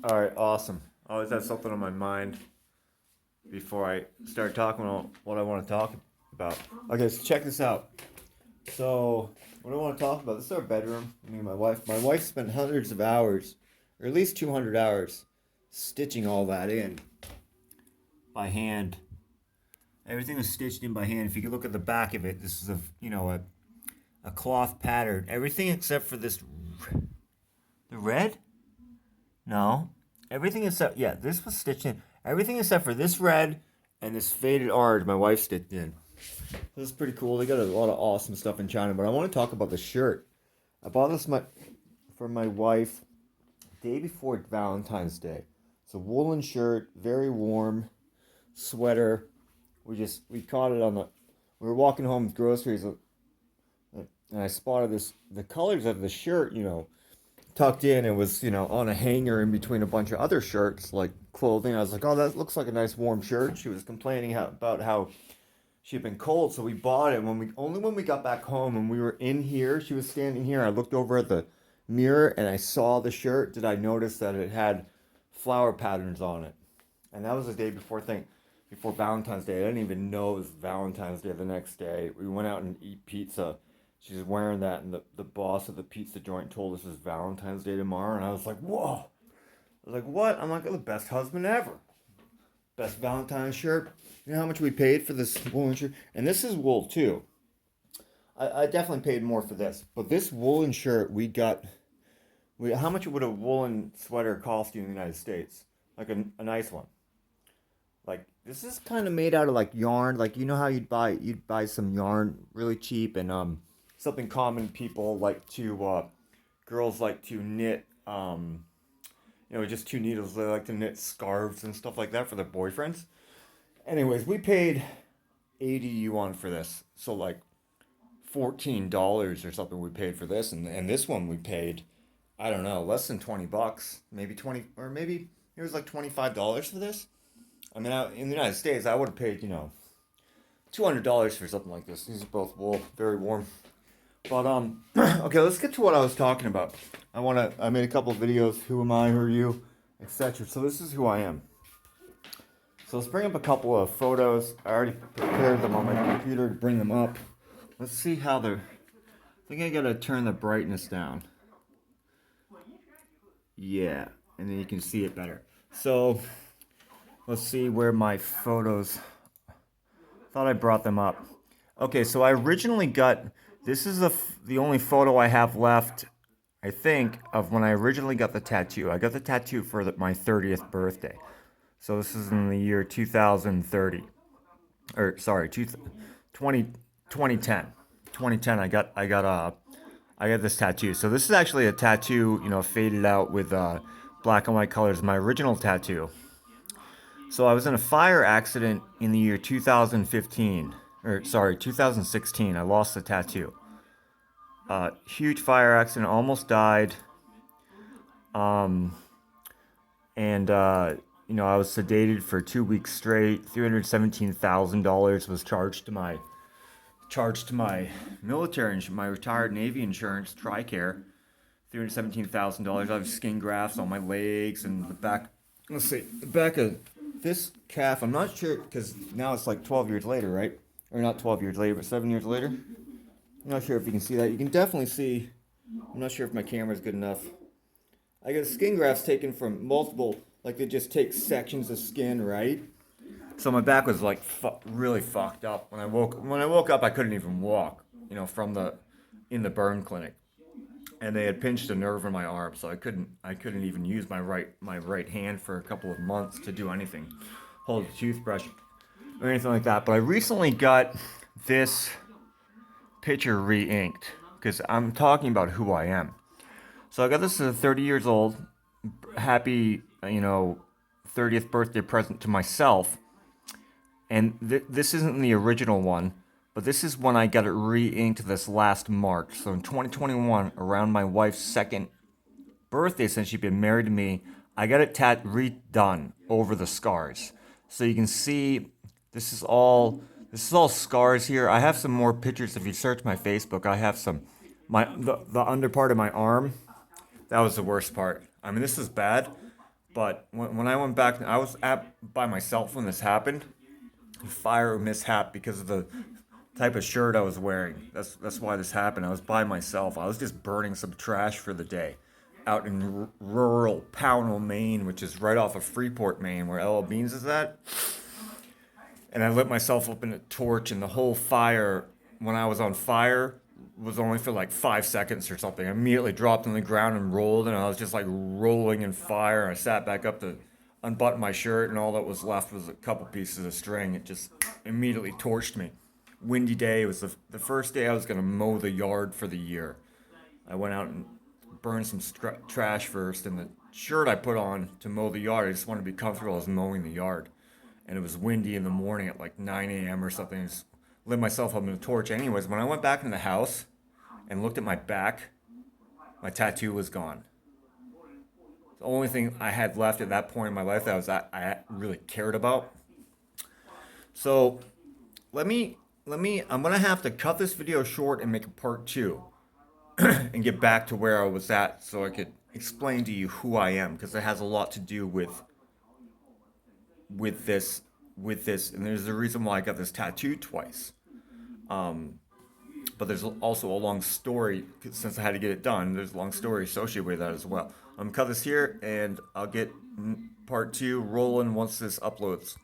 All right, awesome. I always have something on my mind before I start talking about what I want to talk about. Okay, so check this out. So, what I want to talk about, this is our bedroom. Me and my wife. My wife spent hundreds of hours, or at least 200 hours, stitching all that in by hand. Everything was stitched in by hand. If you could look at the back of it, this is a cloth pattern. Everything except for this, the red? No. Everything except, yeah, this was stitched in. Everything except for this red and this faded orange my wife stitched in. This is pretty cool. They got a lot of awesome stuff in China, but I want to talk about the shirt. I bought this for my wife day before Valentine's Day. It's a woolen shirt, very warm sweater. We caught it on we were walking home with groceries, and I spotted the colors of the shirt, tucked in. It was, on a hanger in between a bunch of other shirts, like clothing. I was like, oh, that looks like a nice warm shirt. She was complaining about how she had been cold, so we bought it. Only when we got back home and we were in here, she was standing here. I looked over at the mirror and I saw the shirt. Did I notice that it had flower patterns on it? And that was the day before Valentine's Day. I didn't even know it was Valentine's Day the next day. We went out and eat pizza. She was wearing that, and the boss of the pizza joint told us it's Valentine's Day tomorrow, and I was like, whoa. I was like, what? I'm like, the best husband ever. Best Valentine's shirt. You know how much we paid for this woolen shirt? And this is wool, too. I definitely paid more for this. But this woolen shirt how much would a woolen sweater cost you in the United States? Like a nice one. Like, this is kind of made out of like yarn. Like, you know how you'd buy some yarn really cheap, and something common people like to girls like to knit, just two needles. They like to knit scarves and stuff like that for their boyfriends. Anyways, we paid 80 yuan for this. So like $14 or something we paid for this, and this one we paid, I don't know, less than $20, maybe 20, or maybe it was like $25 for this. I mean, in the United States, I would have paid, $200 for something like this. These are both wool, very warm. But okay, let's get to what I was talking about. I made a couple of videos. Who am I? Who are you? Etc. So this is who I am. So let's bring up a couple of photos. I already prepared them on my computer to bring them up. Let's see how they're. I think I gotta turn the brightness down. Yeah, and then you can see it better. So let's see where my photos. Thought I brought them up. Okay, so I originally got. This is the only photo I have left, I think, of when I originally got the tattoo. I got the tattoo for my 30th birthday. So this is in the year 2030. Or sorry, 2010. 2010 I got this tattoo. So this is actually a tattoo, faded out with black and white colors, my original tattoo. So I was in a fire accident in the year 2015, or sorry, 2016. I lost the tattoo. Huge fire accident, almost died. Um, and I was sedated for 2 weeks straight. $317,000 was charged to my military, my retired Navy insurance, TRICARE. $317,000. I have skin grafts on my legs and the back. Let's see, the back of this calf. I'm not sure because now it's like 12 years later, right? Or not 12 years later, but 7 years later. I'm not sure if you can see that. You can definitely see. I'm not sure if my camera's good enough. I got skin grafts taken from multiple, like they just take sections of skin, right? So my back was like really fucked up. When I woke up, I couldn't even walk. In the burn clinic, and they had pinched a nerve in my arm, so I couldn't even use my right hand for a couple of months to do anything, hold a toothbrush or anything like that. But I recently got this picture re-inked because I'm talking about who I am. So I got this at 30 years old. Happy, 30th birthday present to myself. And this isn't the original one, but this is when I got it re-inked this last March. So in 2021, around my wife's second birthday since she'd been married to me, I got it redone over the scars. So you can see this is all scars here. I have some more pictures. If you search my Facebook, I have the under part of my arm. That was the worst part. I mean, this is bad, But when I went back, I was by myself when this happened. Fire mishap because of the type of shirt I was wearing. That's why this happened. I was by myself. I was just burning some trash for the day, out in rural Pownell, Maine, which is right off of Freeport, Maine, where LL Beans is at. And I lit myself up in a torch, and the whole fire, when I was on fire, was only for like 5 seconds or something. I immediately dropped on the ground and rolled, and I was just like rolling in fire. I sat back up to unbutton my shirt, and all that was left was a couple pieces of string. It just immediately torched me. Windy day. It was the first day I was going to mow the yard for the year. I went out and burned some trash first, and the shirt I put on to mow the yard, I just wanted to be comfortable as mowing the yard. And it was windy in the morning at like 9 a.m. or something. I just lit myself up in a torch. Anyways, when I went back in the house and looked at my back, my tattoo was gone. The only thing I had left at that point in my life that I really cared about. So I'm gonna have to cut this video short and make a part two and get back to where I was at so I could explain to you who I am, because it has a lot to do with this and there's a reason why I got this tattoo twice. But there's also a long story since I had to get it done. There's a long story associated with that as well. I'm gonna cut this here, and I'll get part two rolling once this uploads.